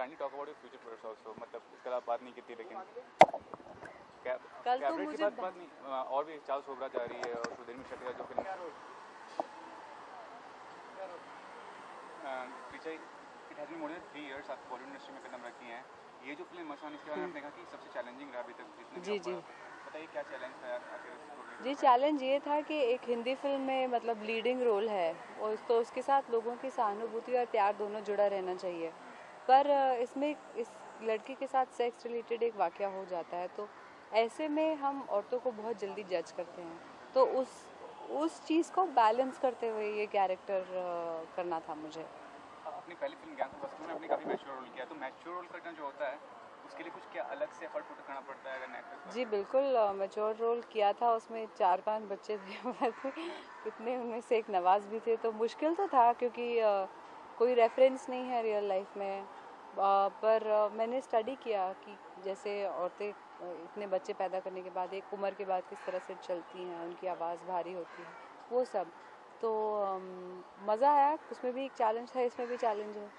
Kindly talk about your future projects also, मतलब इसके अलावा बात नहीं की थी, लेकिन कल तो कैबरेट मुझे की बात नहीं, और भी चार्ल्स शोभरा जा रही है और सुधीर मिश्रा का जो फिल्म पीछे it has been more than 3 years आप बॉलीवुड इंडस्ट्री में कदम रखी हैं। ये जो फिल्म मसान, इसके बारे में आपने कहा कि सबसे चैलेंजिंग रहा अभी तक जितने जी जी बताइए क्या चैलेंज था आखिर इसको? जी चैलेंज ये था कि एक हिंदी फिल्म में मतलब लीडिंग रोल है और तो उसके साथ लोगों की सहानुभूति और प्यार दोनों जुड़ा रहना चाहिए, पर इसमें इस लड़की के साथ सेक्स रिलेटेड एक वाकया हो जाता है, तो ऐसे में हम औरतों को बहुत जल्दी जज करते हैं, तो उस चीज़ को बैलेंस करते हुए ये कैरेक्टर करना था मुझे। अपनी पहली फिल्म ज्ञान वस्तु में आपने काफ़ी मैच्योर रोल किया, तो मैच्योर रोल करना जो होता है उसके लिए कुछ क्या अलग से एफर्ट पुट करना पड़ता है अगर एक्ट्रेस? जी बिल्कुल, मैच्योर रोल किया था, उसमें 4-5 बच्चे थे कितने उनमें से एक नवाज भी थे, तो मुश्किल तो था क्योंकि कोई रेफरेंस नहीं है रियल लाइफ में, पर मैंने स्टडी किया कि जैसे औरतें इतने बच्चे पैदा करने के बाद एक उम्र के बाद किस तरह से चलती हैं, उनकी आवाज़ भारी होती है, वो सब तो मज़ा आया, उसमें भी एक चैलेंज था, इसमें भी चैलेंज है।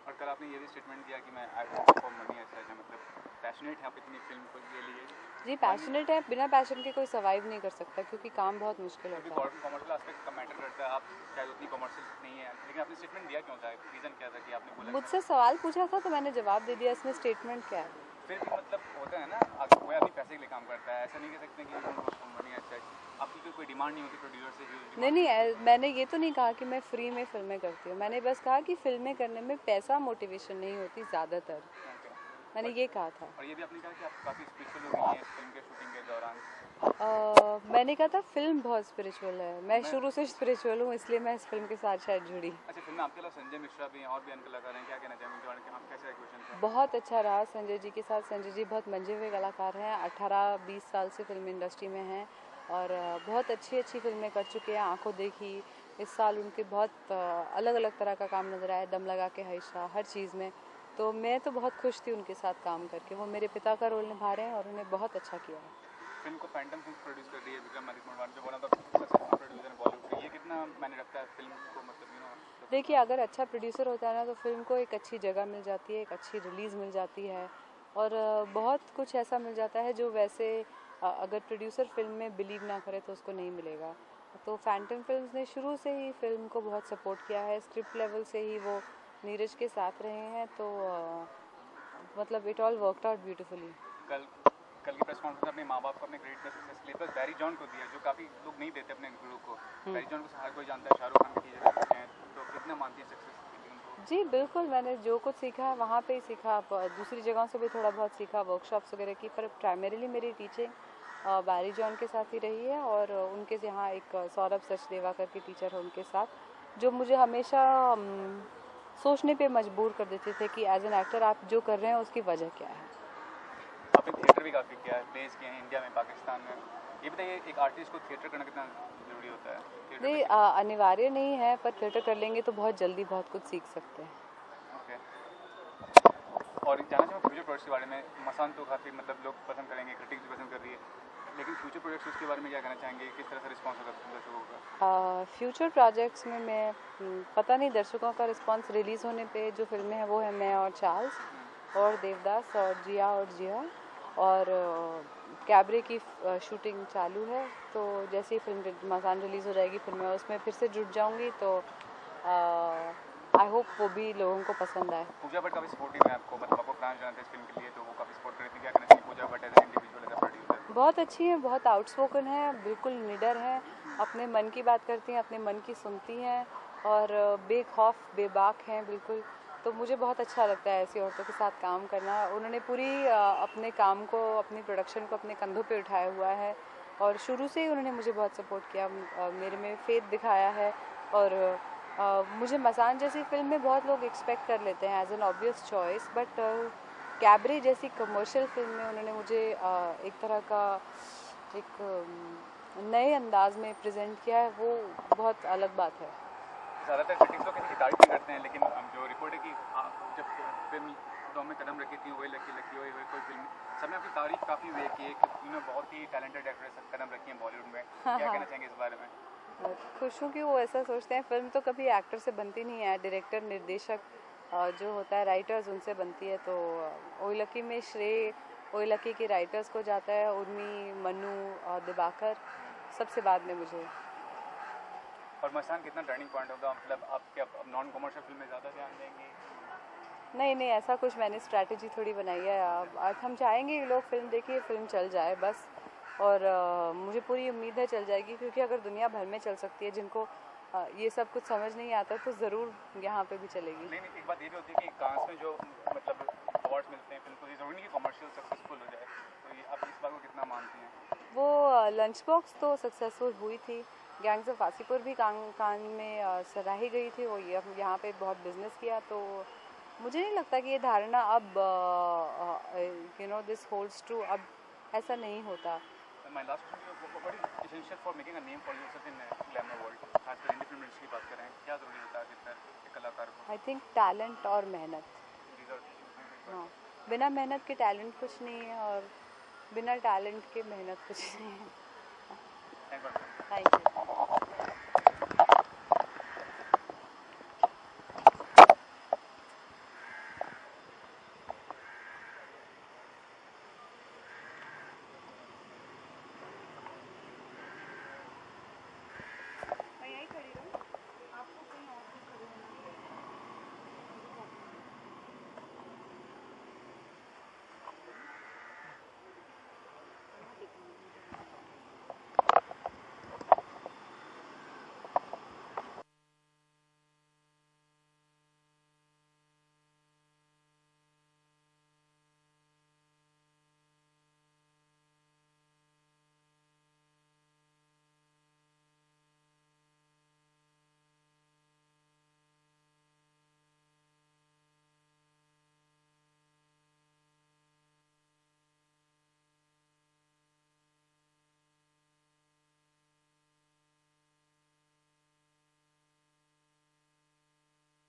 और कल आपने ये भी स्टेटमेंट दिया कि मैं आई वर्क फॉर मनी, ऐसा मतलब पैशनेट है आप इतनी फिल्म को के लिए? जी पैशनेट है, बिना पैशन के कोई सर्वाइव नहीं कर सकता क्योंकि काम बहुत मुश्किल होता है। कॉमर्शियल एस्पेक्ट का मैटर करता है, आप शायद उतनी कॉमर्शियल नहीं है, लेकिन आपने स्टेटमेंट दिया क्यों था? रीज़न क्या था कि आपने बोला? मुझसे सवाल पूछा था तो मैंने जवाब दे दिया, इसमें स्टेटमेंट क्या है? फिर भी मतलब होता है ना, कोई आदमी पैसे के लिए काम करता है, ऐसा नहीं कह सकते कि मनी ऐसा आपकी कोई डिमांड नहीं होती प्रोड्यूसर से? नहीं, मैंने ये तो नहीं कहा कि मैं फ्री में फिल्में करती हूँ, मैंने बस कहा कि फिल्में करने में पैसा मोटिवेशन नहीं होती ज़्यादातर, मैंने ये कहा था। और ये भी आपने कहा कि आप काफ़ी स्पिरिचुअल हो गई हैं इस फिल्म के शूटिंग के दौरान। मैंने कहा था फिल्म बहुत स्पिरिचुअल है, मैं शुरू से स्पिरिचुअल हूँ, इसलिए मैं इस फिल्म के साथ शायद जुड़ी। अच्छा, फिल्म में आपके अलावा संजय मिश्रा भी हैं और भी अन्य कलाकार हैं, क्या कहना चाहेंगे आप, कैसे एक्वेशन था? बहुत अच्छा रहा संजय जी के साथ, संजय जी बहुत मंजे हुए कलाकार हैं, 18-20 साल से फिल्म इंडस्ट्री में हैं और बहुत अच्छी अच्छी फिल्में कर चुके हैं। आंखों देखी, इस साल उनके बहुत अलग अलग तरह का काम नजर आया, दम लगा के हईशा, हर चीज़ में, तो मैं तो बहुत खुश थी उनके साथ काम करके। वो मेरे पिता का रोल निभा रहे हैं और उन्हें बहुत अच्छा किया है। फिल्म को फैंटम फिल्म प्रोड्यूस कर रही है विक्रमादित्य मरवान, जो one of the successful producer in Bollywood, ये कितना मैंने रखता है फिल्म को, मतलब देखिए अगर अच्छा प्रोड्यूसर होता है ना तो फिल्म को एक अच्छी जगह मिल जाती है, एक अच्छी रिलीज़ मिल जाती है और बहुत कुछ ऐसा मिल जाता है जो वैसे अगर प्रोड्यूसर फिल्म में बिलीव ना करे तो उसको नहीं मिलेगा। तो फैंटम फिल्म्स ने शुरू से ही फिल्म को बहुत सपोर्ट किया है, स्क्रिप्ट लेवल से ही वो नीरज के साथ रहे हैं, तो मतलब it all worked out beautifully. कल की प्रेस कॉन्फ्रेंस में अपने माँ बाप को अपने क्रेडिट का सक्सेस लिए तो बैरी जॉन को दिया, जो काफ़ी लोग नहीं देते अपने गुरु को। बैरी जॉन को हर कोई जानता है, शाहरुख खान की चीज़ें हैं, तो कितना मानती है सक्सेस? जी बिल्कुल, मैंने जो कुछ सीखा है वहाँ पे ही सीखा, दूसरी जगहों से भी थोड़ा बहुत सीखा, वर्कशॉप्स वगैरह की, पर प्राइमरीली मेरी टीचिंग बैरी जॉन के साथ ही रही है और उनके यहाँ एक सौरभ सचदेवा करके टीचर है उनके साथ, जो मुझे हमेशा सोचने पे मजबूर कर देते थे कि एज एन एक्टर आप जो कर रहे हैं उसकी वजह क्या है। आपने थिएटर भी काफ़ी किया है, प्लेस किए हैं इंडिया में, पाकिस्तान में, ये बताइए एक आर्टिस्ट को थिएटर करना कितना ज़रूरी होता है? नहीं, अनिवार्य नहीं है, पर थिएटर कर लेंगे तो बहुत जल्दी बहुत कुछ सीख सकते हैं। ओके, और जानना चाहूँ फ्यूचर प्रोजेक्ट्स के बारे में। मसान तो काफ़ी मतलब लोग पसंद करेंगे, क्रिटिक्स भी पसंद कर रही है, लेकिन फ्यूचर प्रोजेक्ट्स उसके बारे में क्या कहना चाहेंगे, किस तरह से रिस्पॉन्स होगा दर्शकों का? फ्यूचर प्रोजेक्ट्स में मैं पता नहीं, दर्शकों का रिस्पांस रिलीज़ होने पे जो फिल्में हैं वो है मैं और चार्ल्स और देवदास और जिया और जिया, और कैबरे की शूटिंग चालू है, तो जैसे ही फिल्म मसान रिलीज़ हो जाएगी फिर मैं उसमें फिर से जुट जाऊंगी, तो आई होप वो भी लोगों को पसंद आए। पूजा भट्ट काफ़ी सपोर्टिव है आपको, मतलब आपको प्राण जानते हैं इस फिल्म के लिए, तो वो काफ़ी सपोर्ट कर रही थी, क्या कहना चाहिए Pooja Bhatt as an individual, as a producer? बहुत अच्छी है, बहुत आउटस्पोकन है, बिल्कुल निडर है, अपने मन की बात करती हैं, अपने मन की सुनती हैं और बेखौफ बेबाक हैं बिल्कुल, तो मुझे बहुत अच्छा लगता है ऐसी औरतों के साथ काम करना। उन्होंने पूरी अपने काम को, अपनी प्रोडक्शन को अपने कंधों पे उठाया हुआ है और शुरू से ही उन्होंने मुझे बहुत सपोर्ट किया, मेरे में फेथ दिखाया है और मुझे मसान जैसी फिल्म में बहुत लोग एक्सपेक्ट कर लेते हैं as an obvious choice, but Cabaret जैसी कमर्शियल फिल्म में उन्होंने मुझे एक तरह का एक नए अंदाज में प्रेजेंट किया है, वो बहुत अलग बात है। ज़्यादातर क्रिटिक्स लोग किसी की तारीफ नहीं करते हैं, लेकिन जो रिपोर्ट है कि जब फिल्म दो में कदम रखी थी, वही लकी लकी वही कोई फिल्म, सबने आपकी तारीफ काफ़ी हुई है कि एक उन्होंने बहुत ही टैलेंटेड एक्ट्रेस कदम रखी है बॉलीवुड में, क्या कहना चाहेंगे इस बारे में? खुश हूँ कि वो ऐसा सोचते हैं, फिल्म तो कभी एक्टर से बनती नहीं है, डायरेक्टर निर्देशक जो होता है राइटर्स उनसे बनती है, तो ओए लकी में श्रेय ओए लकी के राइटर्स को जाता है, उर्मी, मनु और दिबाकर सबसे बाद में मुझे। और मसान कितना टर्निंग पॉइंट होगा, मतलब आप क्या नॉन कमर्शियल फिल्म में ज़्यादा ध्यान देंगे? नहीं नहीं, ऐसा कुछ मैंने स्ट्रैटेजी थोड़ी बनाई है। आज हम चाहेंगे कि लोग फिल्म देखिए, फिल्म चल जाए बस। और मुझे पूरी उम्मीद है चल जाएगी, क्योंकि अगर दुनिया भर में चल सकती है, जिनको ये सब कुछ समझ नहीं आता, तो ज़रूर यहाँ पे भी चलेगी। नहीं, एक बात ये भी होती है कि कांस में जो मतलब अवार्ड्स मिलते हैं फिल्म को, ये ज़रूरी नहीं कि कमर्शियल सक्सेसफुल हो जाए, तो ये आप इस बात को कितना मानती हैं? वो लंच बॉक्स तो सक्सेसफुल हुई थी, गैंग्स ऑफ वासीपुर भी कान में सराही गई थी, वो यहाँ पे बहुत बिजनेस किया। तो मुझे नहीं लगता कि ये धारणा अब दिस होल्ड्स ट्रू, अब ऐसा नहीं होता। My last question, what is essential for making a name for yourself in glamour world? खासकर इंडी फिल्म इंडस्ट्री की बात करें, क्या ज़रूरी होता है एक कलाकार को? आई थिंक टैलेंट और मेहनत। हाँ, बिना मेहनत के टैलेंट कुछ नहीं है, और बिना टैलेंट के मेहनत कुछ नहीं है। Thank you.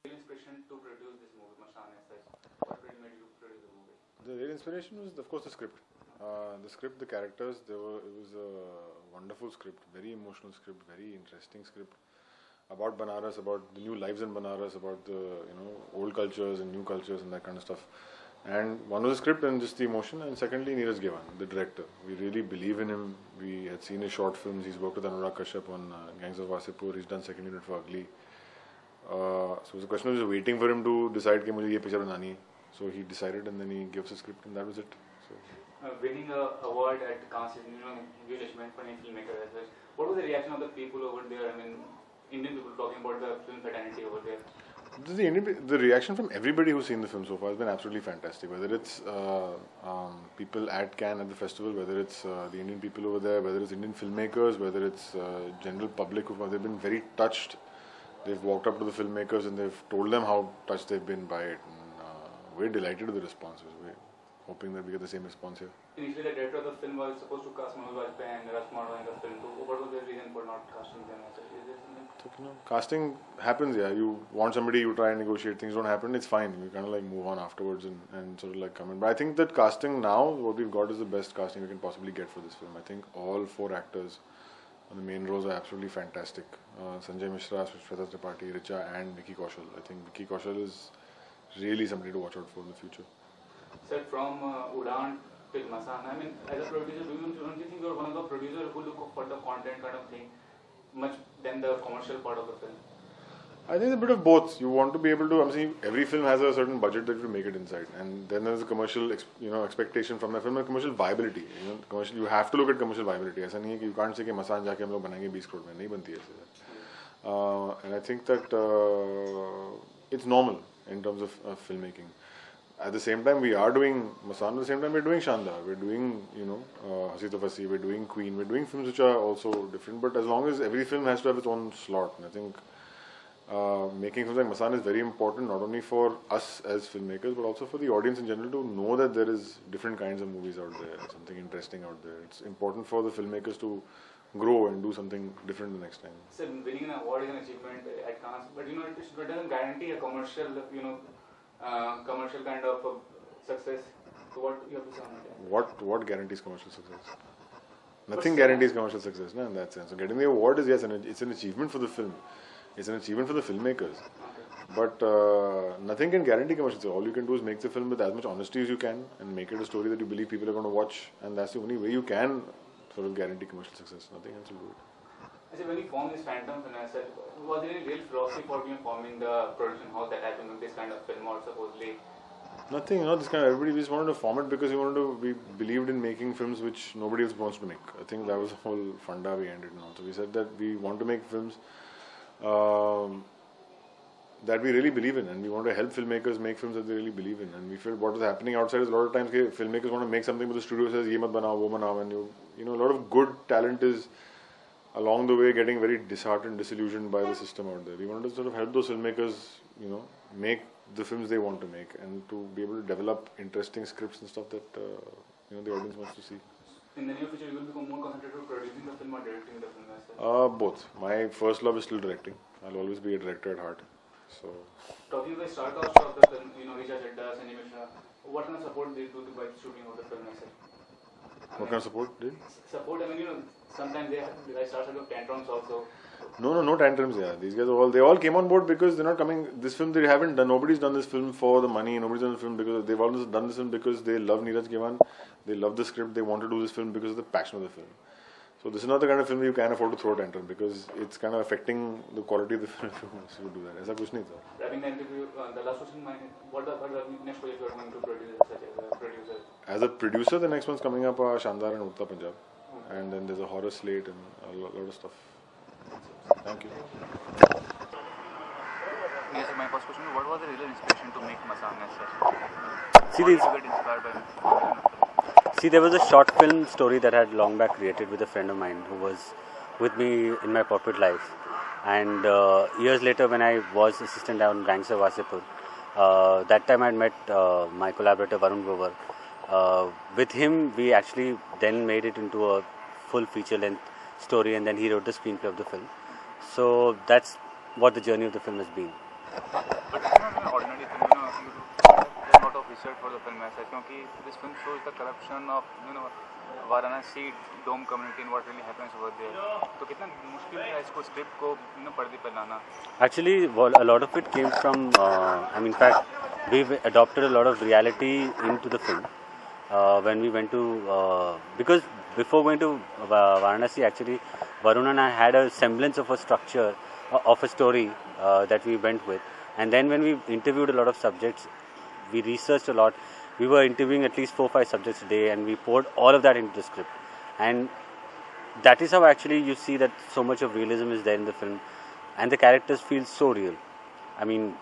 Inspiration to produce this movie, Mashan, as such? What really made you produce the movie? The real inspiration was, of course, the script. The characters. It was a wonderful script, very emotional script, very interesting script about Banaras, about the new lives in Banaras, about the old cultures and new cultures and that kind of stuff. And one was the script and just the emotion, and secondly, Neeraj Gewan, the director. We really believe in him. We had seen his short films. He's worked with Anurag Kashyap on Gangs of Wasipur. He's done second unit for Ugly. So it was a question of just waiting for him to decide कि मुझे ये picture बनानी है. So he decided, and then he gives a script, and that was it. So winning an award at Cannes is huge achievement for any filmmaker as well. What was the reaction of the people over there? I mean, Indian people talking about the film fraternity over there. The reaction from everybody who's seen the film so far has been absolutely fantastic. Whether it's people at Cannes at the festival, whether it's the Indian people over there, whether it's Indian filmmakers, whether it's general public, they've been very touched. They've walked up to the filmmakers and they've told them how touched they've been by it. And we're delighted with the responses. We're hoping that we get the same response here. Initially, the director of the film was supposed to cast Manoj Bajpayee and Rajkumar in the film. So what was the reason for not casting them? Is there something? Casting happens, yeah. You want somebody, you try and negotiate, things don't happen, it's fine. You kind of like move on afterwards and sort of like come in. But I think that casting now, what we've got is the best casting we can possibly get for this film. I think all 4 actors on the main roles are absolutely fantastic. Sanjay Mishra, Shweta Tripathi, Richa and Vicky Kaushal. I think Vicky Kaushal is really somebody to watch out for in the future. Sir, from Udaan till Masaan, I mean, as a producer, don't you think you're one of the producers who look for the content kind of thing much than the commercial part of the film? I think it's a bit of both. You want to be able to, I'm saying every film has a certain budget that you make it inside, and then there's a commercial, expectation from the film, and commercial viability. You have to look at commercial viability. ऐसा नहीं है कि you can't say कि मसान जाके हम लोग बनाएंगे 20 crore में, नहीं बनती है ऐसे. And I think that it's normal in terms of filmmaking. At the same time, we are doing Masaan. At the same time, we're doing Shandar. We're doing, Hasi to Fasi. We're doing Queen. We're doing films which are also different. But as long as every film has to have its own slot, and I think making films like Masaan is very important, not only for us as filmmakers, but also for the audience in general to know that there is different kinds of movies out there, something interesting out there. It's important for the filmmakers to grow and do something different the next time. So winning an award is an achievement at Cannes, but it doesn't guarantee a commercial, commercial kind of success. So what you have to say on that? What guarantees commercial success? Nothing guarantees commercial success, no, in that sense. So getting the award is, yes, it's an achievement for the film. It's an achievement for the filmmakers. But nothing can guarantee commercial success. All you can do is make the film with as much honesty as you can and make it a story that you believe people are going to watch, and that's the only way you can sort of guarantee commercial success. Nothing else will do it. I say when you formed this Phantom Film, I said, was there any real philosophy for forming the production house that happened with this kind of film, or supposedly? Nothing, this kind of everybody just wanted to form it because we believed in making films which nobody else wants to make. I think that was the whole funda we ended on. So we said that we want to make films that we really believe in, and we want to help filmmakers make films that they really believe in. And we feel what is happening outside is a lot of times filmmakers want to make something, but the studio says ye mat banao, wo banao, and you know a lot of good talent is along the way getting very disheartened, disillusioned by the system out there. We wanted to sort of help those filmmakers, make the films they want to make, and to be able to develop interesting scripts and stuff that the audience wants to see. In the near future, you will become more concentrated on producing the film or directing the film? Both. My first love is still directing. I'll always be a director at heart. So. Talking about the star cast of the film, Richa Chadda, Sanjay Mishra, what kind of support did they do by shooting of the film? What kind of support did? Support, sometimes they start to have tantrums also. No tantrums. Yeah, these guys they all came on board because they're not coming. This film they haven't done. Nobody's done this film for the money. Nobody's done the film because they've always done this film because they love Neeraj Gewan. They love the script. They want to do this film because of the passion of the film. So this is not the kind of film you can afford to throw a tantrum because it's kind of affecting the quality of the film if you do that. ऐसा कुछ नहीं था. Wrapping the interview, the last question, what the next project you are going to produce such as a producer? As a producer, the next one's coming up, Shandar and Udta Punjab, and then there's a horror slate and a lot of stuff. Thank you. Yes, my first question: what was the real inspiration to make Masang as such? See, there was a short film story that I had long back created with a friend of mine who was with me in my corporate life. And years later, when I was assistant on Gangs of Wasipur, that time I had met my collaborator Varun Grover. With him, we actually then made it into a full feature-length story, and then he wrote the screenplay of the film. So that's what the journey of the film has been. But it's not an ordinary film, you do a lot of research for the film as such, because this film shows the corruption of, Varanasi Dome community and what really happens over there. So कितना मुश्किल है इसको script को पर्दे पर लाना? Actually, a lot of it came from, in fact, we've adopted a lot of reality into the film. When we went to, because before going to Varanasi, actually, Varun and I had a semblance of a structure, of a story that we went with. And then when we interviewed a lot of subjects, we researched a lot. We were interviewing at least 4 or 5 subjects a day, and we poured all of that into the script. And that is how actually you see that so much of realism is there in the film, and the characters feel so real. I mean,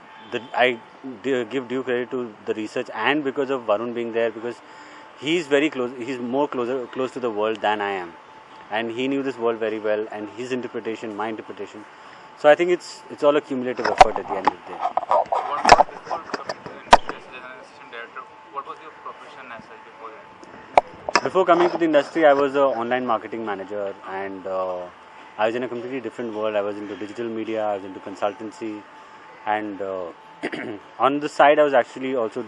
I give due credit to the research, and because of Varun being there, because he's very close. He's more close to the world than I am, and he knew this world very well, and his interpretation, my interpretation. So I think it's all a cumulative effort at the end of the day. What was your profession as such before that? Before coming to the industry, I was an online marketing manager, and I was in a completely different world. I was into digital media, I was into consultancy, and on the side I was actually also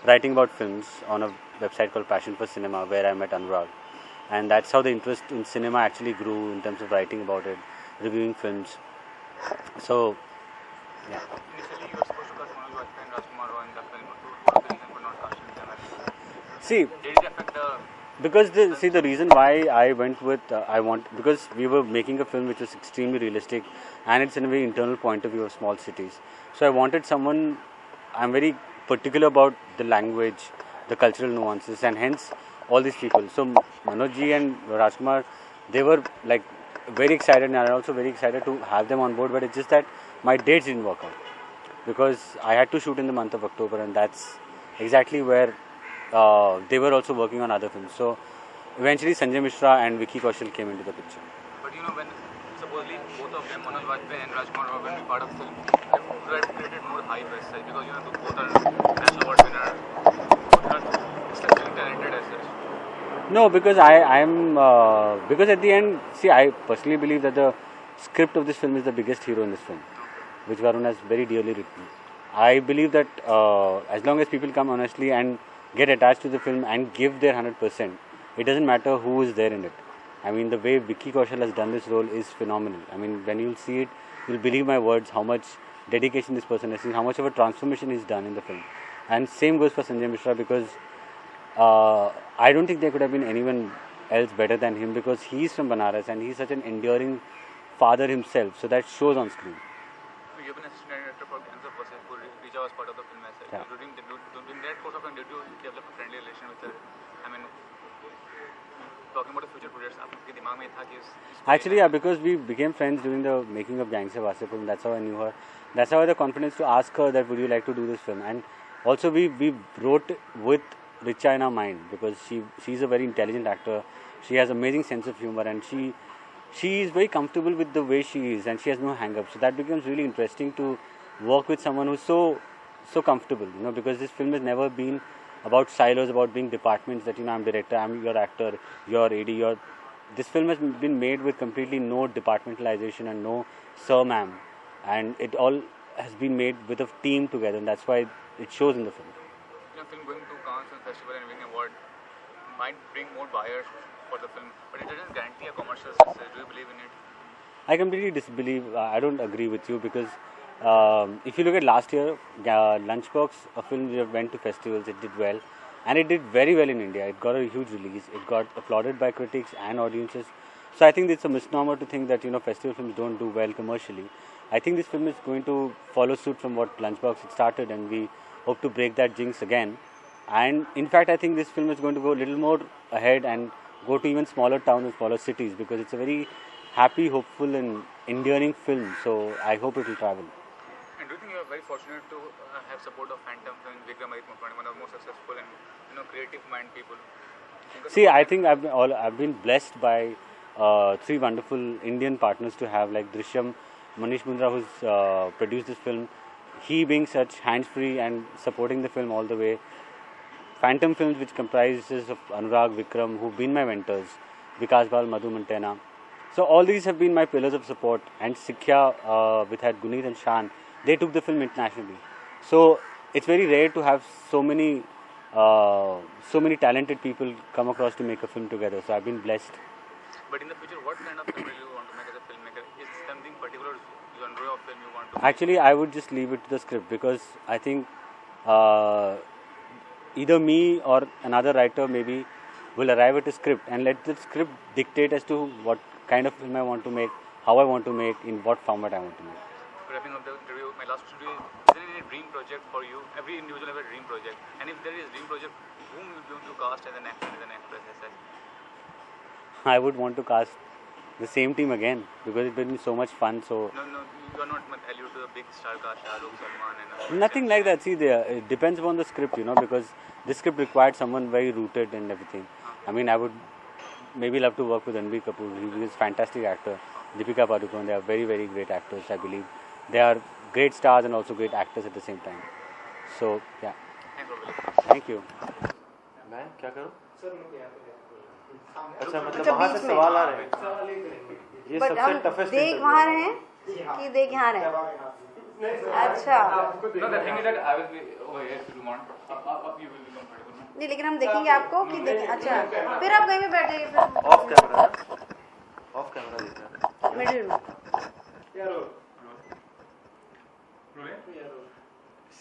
writing about films on a website called Passion for Cinema, where I met Anurag. And that's how the interest in cinema actually grew in terms of writing about it, reviewing films. So, yeah. Initially you were supposed to cast Manoj Bajpayee and Rajkumar in the film. What was the reason for not casting them? See, did it affect the... Because the reason why I went with because we were making a film which was extremely realistic, and it's in a very internal point of view of small cities. So I wanted someone. I'm very particular about the language, the cultural nuances, and hence all these people. So Manoj ji and Rajkumar, they were like very excited, and I'm also very excited to have them on board. But it's just that my dates didn't work out because I had to shoot in the month of October, and that's exactly where. They were also working on other films. So eventually Sanjay Mishra and Vicky Kaushal came into the picture. But when supposedly both of them, Manoj Bajpayee and Rajkumar, were going to be part of the film, it created more hype as such because both are national award winner, both are exceptionally talented as such. No, because because at the end, see, I personally believe that the script of this film is the biggest hero in this film, which Varun has very dearly written. I believe that as long as people come honestly and get attached to the film and give their 100%, it doesn't matter who is there in it. I mean, the way Vicky Kaushal has done this role is phenomenal. I mean, when you'll see it, you'll believe my words how much dedication this person has seen, how much of a transformation he's done in the film. And same goes for Sanjay Mishra, because I don't think there could have been anyone else better than him, because he's from Banaras and he's such an enduring father himself, so that shows on screen. So you've been assistant director for Gangs of Wasseypur. Richa was part of the film as well. Yeah. During that course of time, did you develop a friendly relation with her? I mean, talking about the future projects, आपके दिमाग में था कि Actually, yeah, because we became friends during the making of Gangs of Wasseypur, and that's how I knew her. That's how I had the confidence to ask her that would you like to do this film. And also we wrote with Richa in our mind, because she's a very intelligent actor. She has amazing sense of humor, and she is very comfortable with the way she is, and she has no hang-ups. So that becomes really interesting to work with someone who's so comfortable, you know, because this film has never been about silos, about being departments that, you know, I'm director, I'm your actor, you're AD, this film has been made with completely no departmentalization and no sir ma'am, and it all has been made with a team together, and that's why it shows in the film. You know, film going to Cannes Film Festival and winning award might bring more buyers for the film, but it doesn't guarantee a commercial success. Do you believe in it? I completely disbelieve. I don't agree with you, because if you look at last year, Lunchbox, a film that went to festivals, it did well, and it did very well in India. It got a huge release. It got applauded by critics and audiences. So I think it's a misnomer to think that, you know, festival films don't do well commercially. I think this film is going to follow suit from what Lunchbox had started, and we hope to break that jinx again. And in fact, I think this film is going to go a little more ahead and go to even smaller towns and smaller cities, because it's a very happy, hopeful and endearing film. So I hope it will travel. And do you think you are very fortunate to have support of Phantom Film, Vikramaditya Mukherjee, one of the most successful and, you know, creative mind people? See, I think I've been blessed by 3 wonderful Indian partners to have, like Drishyam, Manish Mundra, who's produced this film. He being such hands-free and supporting the film all the way. Phantom Films, which comprises of Anurag, Vikram, who've been my mentors, Vikas Bal, Madhu Mantena. So all these have been my pillars of support. And Sikhya, with had Guneet and Shan, they took the film internationally. So it's very rare to have so many talented people come across to make a film together. So I've been blessed. But in the future, what kind of film will you want to make as a filmmaker? Is something particular genre of film you want to Actually, I would just leave it to the script, because I think either me or another writer maybe will arrive at a script and let the script dictate as to what kind of film I want to make, how I want to make, in what format I want to make. Wrapping up the interview, my last question to you: is there any dream project for you? Every individual has a dream project, and if there is a dream project, whom will you want to cast as an actor, as an actress, as such? I would want to cast the same team again, because it's been so much fun. So No, you are not allude to the big star cast, Shah Rukh, Salman, and nothing like that. See, it depends upon the script, you know, because this script required someone very rooted and everything. I mean, I would maybe love to work with Ranbir Kapoor. He is a fantastic actor. Deepika Padukone, they are very, very great actors, I believe. They are great stars and also great actors at the same time. So, yeah. Thank you. मैं क्या करूं? अच्छा मतलब वहाँ से सवाल आ रहे हैं। ये सबसे टफेस्ट देख वहाँ रहे हैं कि देख यहाँ रहे हैं? अच्छा। No, the thing is that I will be over here if you want. Up you will be comfortable. नहीं, लेकिन हम देखेंगे आपको कि देखें। अच्छा, फिर आप कहीं पे बैठ जाइए फिर। ऑफ कैमरा देख रहा है। मिडिल में।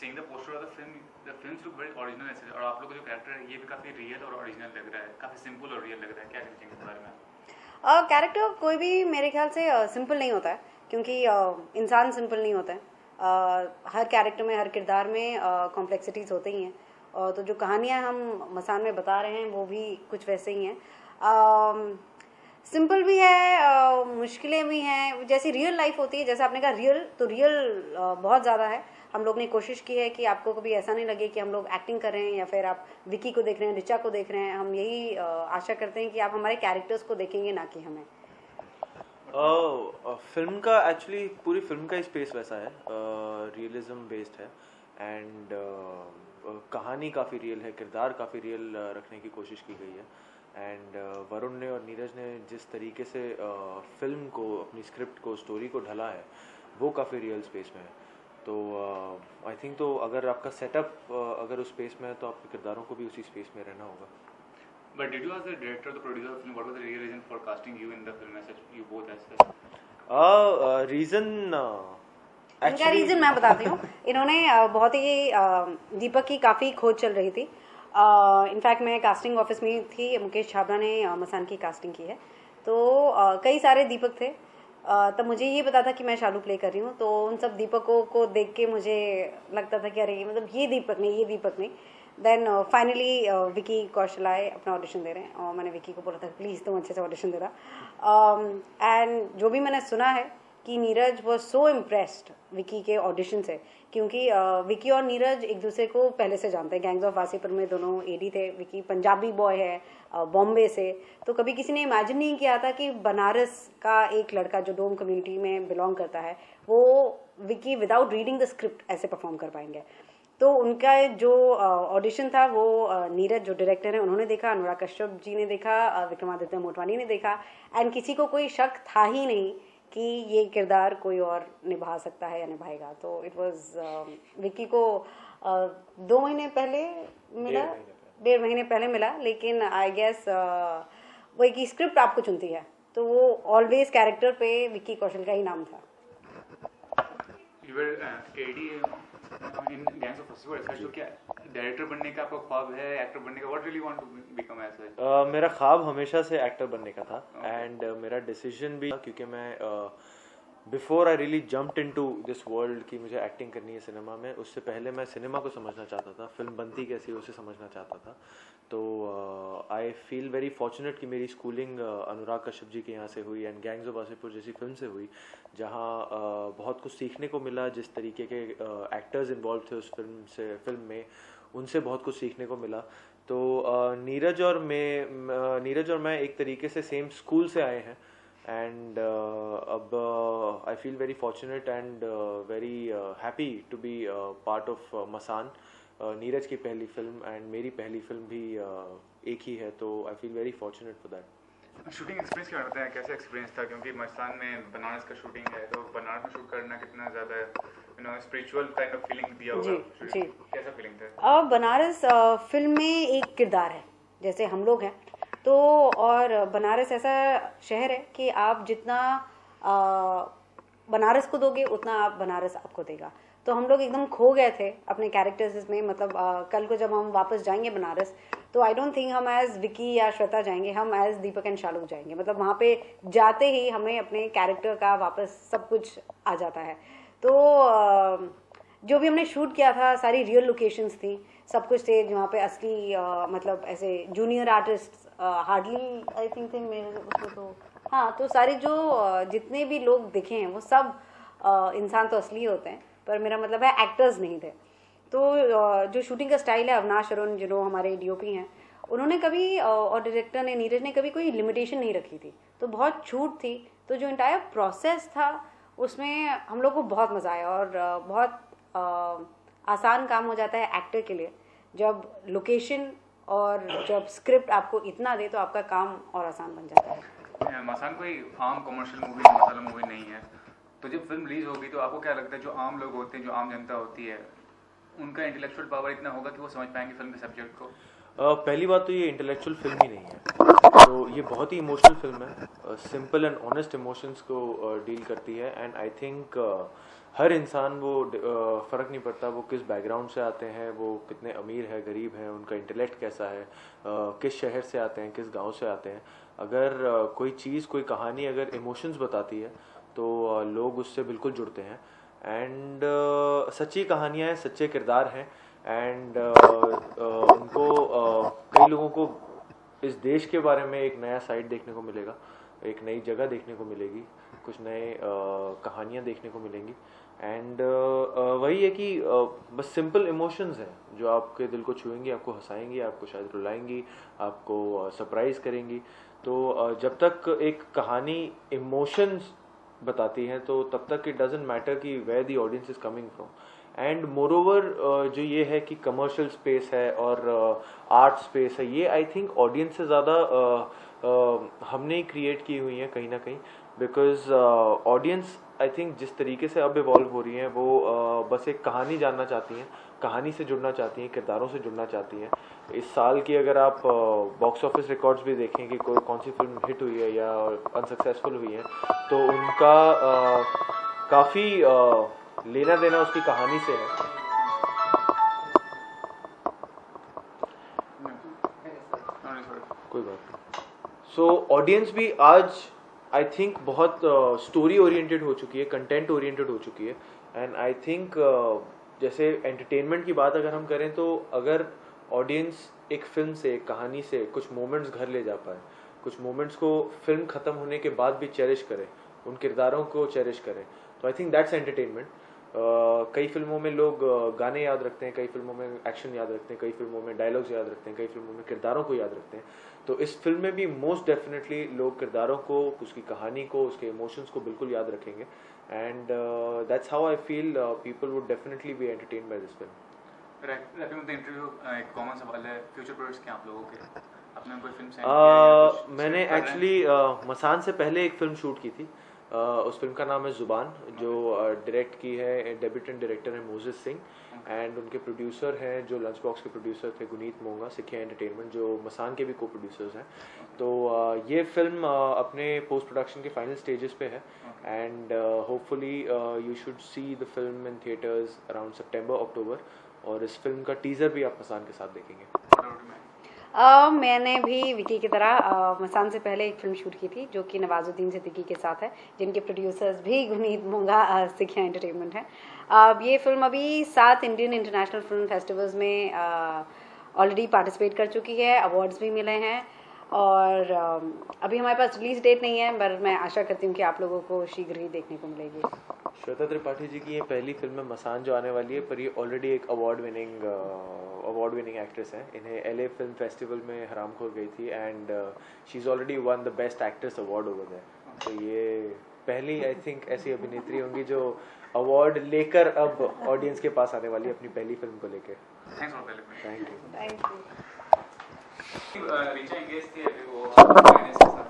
Seeing the poster of the films look very original ऐसे, और आप लोग का जो कैरेक्टर है ये भी काफी रियल और ओरिजिनल लग रहा है, काफी सिंपल और रियल लग रहा है. क्या कहना इस बारे में? कैरेक्टर कोई भी मेरे ख्याल से सिंपल नहीं होता है, क्योंकि इंसान सिंपल नहीं होता है. हर कैरेक्टर में, हर किरदार में कॉम्प्लेक्सिटीज़ होती ही हैं. तो जो कहानियाँ हम मसान में बता रहे हैं वो भी कुछ वैसे ही हैं. सिंपल भी है, मुश्किलें भी हैं, जैसी रियल लाइफ होती है. जैसे आपने कहा रियल, तो रियल बहुत ज़्यादा है. हम लोग ने कोशिश की है कि आपको कभी ऐसा नहीं लगे कि हम लोग एक्टिंग कर रहे हैं या फिर आप विकी को देख रहे हैं, रिचा को देख रहे हैं. हम यही आशा करते हैं कि आप हमारे कैरेक्टर्स को देखेंगे, ना कि हमें. फिल्म का एक्चुअली पूरी फिल्म का ही स्पेस वैसा है, रियलिज्म बेस्ड है. एंड कहानी काफ़ी रियल है, किरदार काफ़ी रियल रखने की कोशिश की गई है. एंड वरुण ने और नीरज ने जिस तरीके से फिल्म को, अपनी स्क्रिप्ट को, स्टोरी को ढला है, वो काफ़ी रियल स्पेस में है. तो आई थिंक तो अगर आपका सेटअप अगर उस स्पेस में है तो आपके किरदारों को भी उसी स्पेस में रहना होगा. But did you ask the director, the producer of the film, what was the real reason for casting you in the film as such, you both as such? Reason इनका रीज़न मैं बताती हूँ। इन्होंने बहुत ही दीपक की काफ़ी खोज चल रही थी। इनफैक्ट मैं कास्टिंग ऑफिस में थी, मुकेश छाबड़ा ने मसान की कास्टिंग की है, तो कई सारे दीपक थे। तब मुझे ये पता था कि मैं शालू प्ले कर रही हूँ, तो उन सब दीपकों को देख के मुझे लगता था कि अरे मतलब ये दीपक नहीं। देन फाइनली विकी कौशल आए, अपना ऑडिशन दे रहे हैं, और मैंने विकी को बोला था प्लीज़ तुम अच्छे से ऑडिशन दे रहा। एंड जो भी मैंने सुना है कि Neeraj was so impressed Vicky के ऑडिशन से, क्योंकि विकी और नीरज एक दूसरे को पहले से जानते हैं। गैंग्स ऑफ वासेपुर में दोनों एडी थे। विकी पंजाबी बॉय है बॉम्बे से, तो कभी किसी ने इमेजिन नहीं किया था कि बनारस का एक लड़का जो डोम कम्युनिटी में बिलोंग करता है, वो Vicky without reading the script ऐसे परफॉर्म कर पाएंगे। तो उनका जो ऑडिशन था वो नीरज जो डायरेक्टर है उन्होंने देखा, अनुराग कश्यप जी ने देखा, विक्रमादित्य मोटवानी ने देखा, एंड किसी को कोई शक था ही नहीं कि ये किरदार कोई और निभा सकता है या निभाएगा। तो इट वाज विकी को 2 महीने पहले मिला, 1.5 महीने पहले मिला, लेकिन आई गेस वो एक स्क्रिप्ट आपको चुनती है, तो वो ऑलवेज कैरेक्टर पे विकी कौशल का ही नाम था। You were AD in Gangs of Wasseypur, तो क्या डायरेक्टर बनने का आपका ख्वाब है, एक्टर बनने का? What really want to become as well? मेरा ख्वाब हमेशा से एक्टर बनने का था, एंड मेरा डिसीजन भी, क्योंकि मैं before I really jumped into this world कि मुझे एक्टिंग करनी है सिनेमा में, उससे पहले मैं सिनेमा को समझना चाहता था, फिल्म बनती कैसी है उसे समझना चाहता था। तो आई फील वेरी फॉर्चुनेट कि मेरी स्कूलिंग अनुराग कश्यप जी के यहाँ से हुई, एंड गैंग्स ऑफ वासेपुर जैसी फिल्म से हुई, जहाँ बहुत कुछ सीखने को मिला। जिस तरीके के एक्टर्स इन्वॉल्व थे उस फिल्म में, उनसे बहुत कुछ सीखने को मिला। तो नीरज और मैं एक तरीके से सेम स्कूल से आए हैं, एंड अब I feel very fortunate and very happy to be part of Masaan. Neeraj की पहली फिल्म एंड मेरी पहली फिल्म भी एक ही है, तो आई feel very fortunate for that. Shooting experience क्या बताएं, कैसा एक्सपीरियंस था? क्योंकि मसान में बनारस का शूटिंग है, तो बनारस में शूट करना कितना ज़्यादा स्पिरिचुअल काइंड ऑफ फीलिंग दिया होगा? जी। कैसा फीलिंग था? बनारस फिल्म में एक किरदार है, जैसे हम लोग हैं, तो और बनारस ऐसा शहर है कि आप जितना बनारस को दोगे उतना आप बनारस आपको देगा। तो हम लोग एकदम खो गए थे अपने कैरेक्टर्स में। मतलब कल को जब हम वापस जाएंगे बनारस, तो आई डोंट थिंक हम एज विकी या श्वेता जाएंगे, हम एज दीपक एंड शालू जाएंगे। मतलब वहाँ पे जाते ही हमें अपने कैरेक्टर का वापस सब कुछ आ जाता है। तो जो भी हमने शूट किया था सारी रियल लोकेशंस थी, सब कुछ थे जहाँ पे असली मतलब ऐसे junior artist hardly I think थे मेरे उसको। तो हाँ, तो सारे जो जितने भी लोग दिखे हैं वो सब इंसान तो असली होते हैं, पर मेरा मतलब है एक्टर्स नहीं थे। तो जो शूटिंग का स्टाइल है, अविनाश अरुण जो हमारे डीओपी हैं, उन्होंने कभी और डायरेक्टर ने, नीरज ने कभी कोई लिमिटेशन नहीं रखी थी, तो बहुत छूट थी। तो जो इंटायर प्रोसेस था उसमें हम लोग को बहुत मज़ा आया, और बहुत आसान काम हो जाता है एक्टर के लिए जब लोकेशन और जब स्क्रिप्ट आपको इतना दे, तो आपका काम और आसान बन जाता है। मसान कोई आम कमर्शियल मूवी, मसाला मूवी नहीं है, तो जब फिल्म रिलीज होगी तो आपको क्या लगता है जो आम लोग होते हैं, जो आम जनता होती है, उनका इंटेलेक्चुअल पावर इतना होगा कि वो समझ पाएंगे फिल्म के सब्जेक्ट को? पहली बात तो ये इंटेलेक्चुअल फिल्म ही नहीं है, तो ये बहुत ही इमोशनल फिल्म है। सिंपल एंड ऑनेस्ट इमोशंस को डील करती है, एंड आई थिंक हर इंसान, वो फ़र्क नहीं पड़ता वो किस बैकग्राउंड से आते हैं, वो कितने अमीर है गरीब हैं, उनका इंटेलेक्ट कैसा है, किस शहर से आते हैं, किस गांव से आते हैं, अगर कोई चीज़, कोई कहानी अगर इमोशंस बताती है तो लोग उससे बिल्कुल जुड़ते हैं। एंड सच्ची कहानियाँ हैं, सच्चे किरदार हैं, एंड उनको कई लोगों को इस देश के बारे में एक नया साइड देखने को मिलेगा, एक नई जगह देखने को मिलेगी, कुछ नए कहानियाँ देखने को मिलेंगी। एंड वही है कि बस सिंपल इमोशंस हैं जो आपके दिल को छुएंगी, आपको हंसाएंगी, आपको शायद रुलाएंगी, आपको सरप्राइज करेंगी। तो जब तक एक कहानी इमोशंस बताती है तो तब तक इट डजंट मैटर कि where the audience is coming from. And moreover जो ये है कि कमर्शियल स्पेस है और आर्ट स्पेस है, ये आई थिंक ऑडियंस से ज़्यादा हमने ही क्रिएट की हुई है कहीं ना कहीं, बिकॉज ऑडियंस आई थिंक जिस तरीके से अब इवॉल्व हो रही हैं वो बस एक कहानी जानना चाहती हैं, कहानी से जुड़ना चाहती हैं, किरदारों से जुड़ना चाहती हैं। इस साल की अगर आप बॉक्स ऑफिस रिकॉर्ड्स भी देखें कि कौन सी फिल्म हिट हुई है या अनसक्सेसफुल हुई है, तो उनका काफ़ी लेना देना उसकी कहानी से है। कोई बात नहीं। सो ऑडियंस भी आज आई थिंक बहुत स्टोरी ओरिएंटेड हो चुकी है, कंटेंट ओरिएंटेड हो चुकी है। एंड आई थिंक जैसे एंटरटेनमेंट की बात अगर हम करें तो अगर ऑडियंस एक फिल्म से, एक कहानी से कुछ मोमेंट्स घर ले जा पाए, कुछ मोमेंट्स को फिल्म ख़त्म होने के बाद भी चेरिश करे, उन किरदारों को चेरिश करे, तो आई थिंक दैट्स एंटरटेनमेंट। कई फिल्मों में लोग गाने याद रखते हैं, कई फिल्मों में एक्शन याद रखते हैं, कई फिल्मों में डायलॉग्स याद रखते हैं, कई फिल्मों में किरदारों को याद रखते हैं। तो इस फिल्म में भी मोस्ट डेफिनेटली लोग किरदारों को, उसकी कहानी को, उसके इमोशंस को बिल्कुल याद रखेंगे। And that's how I feel people would definitely be entertained by this film. Wrapping up the interview, एक कॉमन सवाल है, फ्यूचर प्रोजेक्ट्स क्या आप लोगों के? आपने कोई फिल्म साइन किया या कुछ मैंने कर रहे हैं? एक्चुअली मसान से पहले एक फिल्म शूट की थी। उस फिल्म का नाम है जुबान, जो डायरेक्ट की है, डेब्यूटेंट डायरेक्टर है मोजेस सिंह, एंड उनके प्रोड्यूसर हैं जो लंच बॉक्स के प्रोड्यूसर थे गुनीत मोंगा, सिखिया एंटरटेनमेंट, जो मसान के भी को प्रोड्यूसर्स हैं। तो ये फिल्म अपने पोस्ट प्रोडक्शन के फाइनल स्टेजेस पे है, and hopefully you should see the film in theatres around September October, और इस फिल्म का टीजर भी आप मसान के साथ देखेंगे। मैंने भी विकी की तरह मसान से पहले एक फिल्म शूट की थी जो कि नवाजुद्दीन सिद्दीकी के साथ है, जिनके प्रोड्यूसर्स भी गुनीत मोंगा, सिखिया एंटरटेनमेंट है। ये फिल्म अभी 7 इंडियन इंटरनेशनल फिल्म फेस्टिवल्स में ऑलरेडी पार्टिसिपेट कर चुकी है, अवार्ड्स भी मिले हैं, और अभी हमारे पास रिलीज डेट नहीं है, पर मैं आशा करती हूँ कि आप लोगों को शीघ्र ही देखने को मिलेगी। श्वेता त्रिपाठी जी की ये पहली फिल्म है मसान जो आने वाली है, पर ये ऑलरेडी एक अवार्ड विनिंग एक्ट्रेस हैं। इन्हें LA फिल्म फेस्टिवल में हरामखोर गई थी, and she is already won the best actress award over there. तो ये पहली आई थिंक ऐसी अभिनेत्री होंगी जो अवार्ड लेकर अब ऑडियंस के पास आने वाली है अपनी पहली फिल्म को लेकर। Thanks for the thank you. Thank you. Richa engage थी अभी वो फाइनेंस के साथ।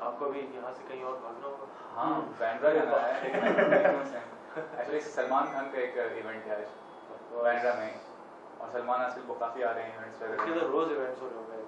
आपको भी यहाँ से कहीं और भागना होगा? हाँ, बैंड्रा जाना है, लेकिन एक्चुअली सलमान खान का एक इवेंट है आज बैंड्रा में, और सलमान आजकल वो काफ़ी आ रहे हैं इवेंट्स ये वगैरह। तो रोज इवेंट्स हो रहे होंगे।